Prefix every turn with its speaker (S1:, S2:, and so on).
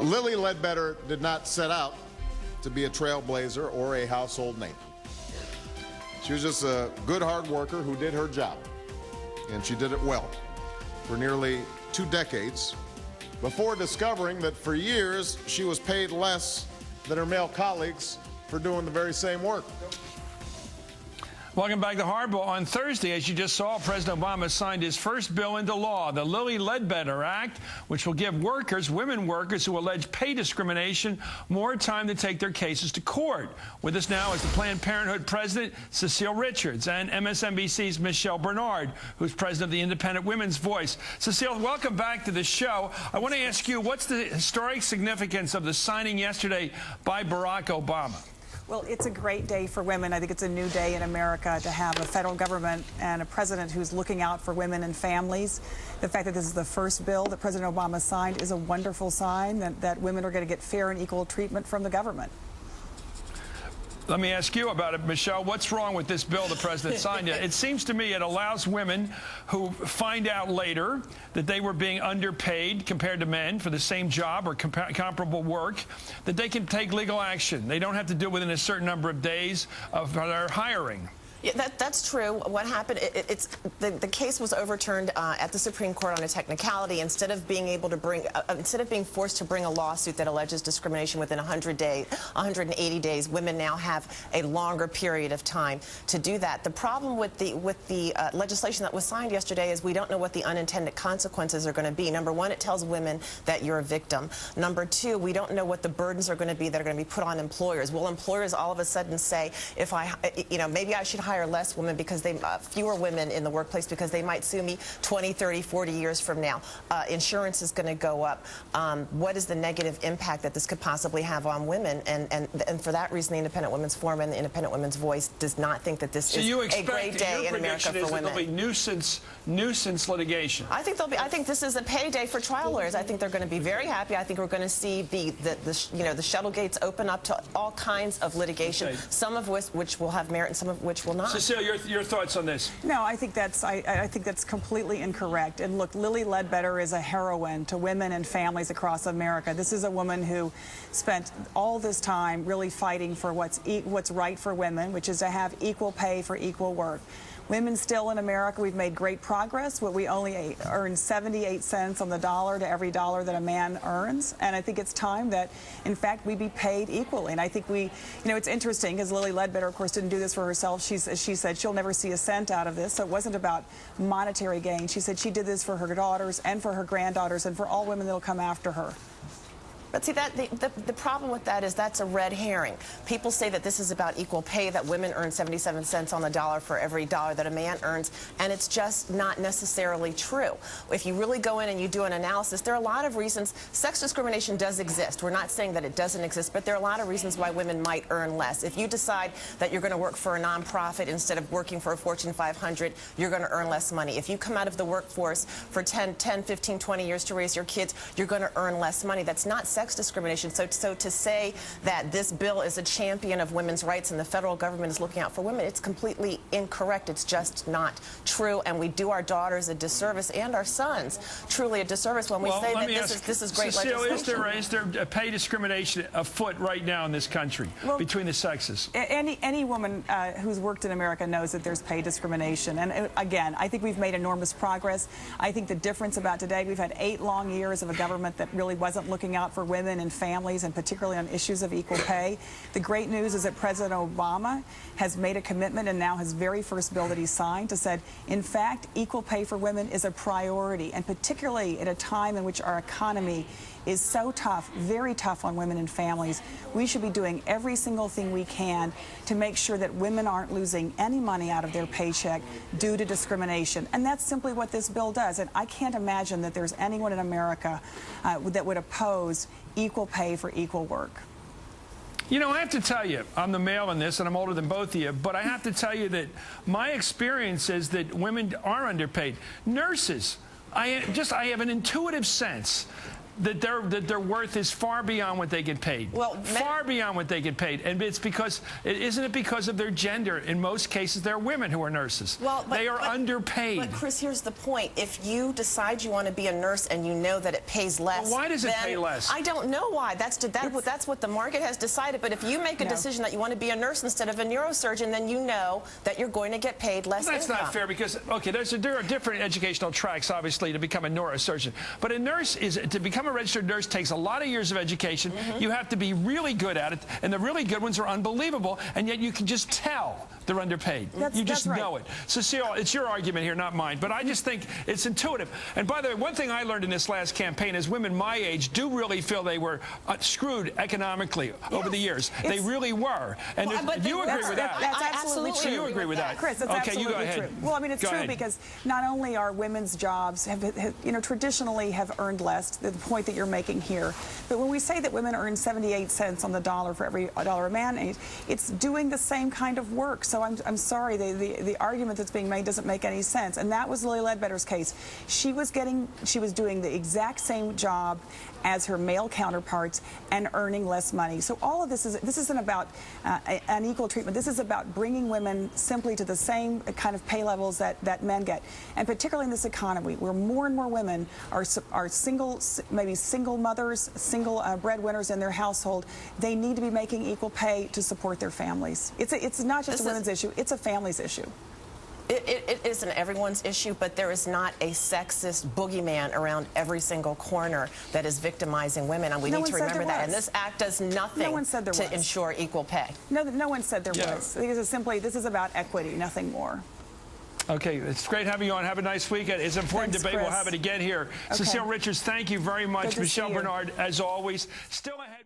S1: Lilly Ledbetter did not set out to be a trailblazer or a household name. She was just a good hard worker who did her job, and she did it well for nearly 2 decades before discovering that for years she was paid less than her male colleagues for doing the very same work.
S2: Welcome back to Hardball. On Thursday, as you just saw, President Obama signed his first bill into law, the Lilly Ledbetter Act, which will give workers, women workers who allege pay discrimination, more time to take their cases to court. With us now is the Planned Parenthood president, Cecile Richards, and MSNBC's Michelle Bernard, who's president of the Independent Women's Voice. Cecile, welcome back to the show. I want to ask you, what's the historic significance of the signing yesterday by Barack Obama?
S3: Well, it's a great day for women. I think it's a new day in America to have a federal government and a president who's looking out for women and families. The fact that this is the first bill that President Obama signed is a wonderful sign that women are going to get fair and equal treatment from the government.
S2: Let me ask you about it, Michelle. What's wrong with this bill the president signed? It seems to me it allows women who find out later that they were being underpaid compared to men for the same job or comparable work, that they can take legal action. They don't have to do it within a certain number of days of their hiring.
S4: Yeah, that's true. What happened? The case was overturned at the Supreme Court on a technicality. Instead of being able to instead of being forced to bring a lawsuit that alleges discrimination within 180 days, women now have a longer period of time to do that. The problem with the legislation that was signed yesterday is we don't know what the unintended consequences are going to be. Number one, it tells women that you're a victim. Number two, we don't know what the burdens are going to be that are going to be put on employers. Will employers all of a sudden say, if maybe I should hire less women because fewer women in the workplace because they might sue me 20, 30, 40 years from now. Insurance is going to go up. What is the negative impact that this could possibly have on women? And for that reason, the Independent Women's Forum and the Independent Women's Voice does not think that this is a great day in America for women.
S2: There'll be nuisance litigation.
S4: I think this is a payday for trial lawyers. I think they're going to be very happy. I think we're going to see the shuttle gates open up to all kinds of litigation, okay, some of which will have merit and some of which will not.
S2: Cecile, your thoughts on this?
S3: No, I think that's completely incorrect. And look, Lilly Ledbetter is a heroine to women and families across America. This is a woman who spent all this time really fighting for what's right for women, which is to have equal pay for equal work. Women still in America, we've made great progress. We only earn 78 cents on the dollar to every dollar that a man earns. And I think it's time that, in fact, we be paid equally. And I think it's interesting because Lilly Ledbetter, of course, didn't do this for herself. She said she'll never see a cent out of this. So it wasn't about monetary gain. She said she did this for her daughters and for her granddaughters and for all women that will come after her.
S4: But see, the problem with that is that's a red herring. People say that this is about equal pay, that women earn 77 cents on the dollar for every dollar that a man earns, and it's just not necessarily true. If you really go in and you do an analysis, there are a lot of reasons. Sex discrimination does exist. We're not saying that it doesn't exist, but there are a lot of reasons why women might earn less. If you decide that you're going to work for a nonprofit instead of working for a Fortune 500, you're going to earn less money. If you come out of the workforce for 10, 15, 20 years to raise your kids, you're going to earn less money. That's not sex discrimination. So to say that this bill is a champion of women's rights and the federal government is looking out for women, it's completely incorrect. It's just not true, and we do our daughters a disservice and our sons truly a disservice when we say that this is great
S2: Cecile,
S4: legislation.
S2: Is there pay discrimination afoot right now in this country between the sexes?
S3: Any woman who's worked in America knows that there's pay discrimination. And again, I think we've made enormous progress. I think the difference about today, we've had 8 long years of a government that really wasn't looking out for women and families, and particularly on issues of equal pay. The great news is that President Obama has made a commitment, and now his very first bill that he signed said, in fact, equal pay for women is a priority, and particularly at a time in which our economy is so tough, very tough on women and families, we should be doing every single thing we can to make sure that women aren't losing any money out of their paycheck due to discrimination. And that's simply what this bill does. And I can't imagine that there's anyone in America that would oppose equal pay for equal work.
S2: You know, I have to tell you, I'm the male in this, and I'm older than both of you, but I have to tell you that my experience is that women are underpaid. Nurses, I have an intuitive sense that their worth is far beyond what they get paid.
S4: Well,
S2: far beyond what they get paid. And it's because, isn't it because of their gender? In most cases, they're women who are nurses.
S4: Well,
S2: they are underpaid.
S4: But Chris, here's the point. If you decide you want to be a nurse and you know that it pays less,
S2: well, why does it pay less?
S4: I don't know why. That's what the market has decided. But if you make a decision that you want to be a nurse instead of a neurosurgeon, then you know that you're going to get paid less.
S2: Well, that's not fair because, okay, there are different educational tracks, obviously, to become a neurosurgeon. But a nurse to become a registered nurse takes a lot of years of education. You have to be really good at it, and the really good ones are unbelievable, and yet you can just tell they're underpaid. You just know it. Cecile, it's your argument here, not mine, but I just think it's intuitive. And by the way, one thing I learned in this last campaign is women my age do really feel they were screwed economically over the years. They really were. And you agree with that?
S3: That's absolutely true.
S2: So you agree with that?
S3: Chris, that's absolutely true. Well, I mean, it's true because not only are women's jobs traditionally have earned less, the point that you're making here, but when we say that women earn 78 cents on the dollar for every dollar a man earns, it's doing the same kind of work. So I'm sorry, the argument that's being made doesn't make any sense. And that was Lilly Ledbetter's case. She was doing the exact same job as her male counterparts and earning less money. So all of this isn't about unequal treatment. This is about bringing women simply to the same kind of pay levels that men get. And particularly in this economy where more and more women are single, maybe single mothers, single breadwinners in their household, they need to be making equal pay to support their families. It's not just a women's issue, it's a family's issue.
S4: It isn't everyone's issue, but there is not a sexist boogeyman around every single corner that is victimizing women, and we need to remember that. And this act does nothing to ensure equal pay.
S3: No one said there was. This is about equity, nothing more.
S2: Okay, it's great having you on. Have a nice weekend. It's an important debate. Chris. We'll have it again here. Okay. Cecile Richards, thank you very much. Michelle Bernard, as always. Still ahead.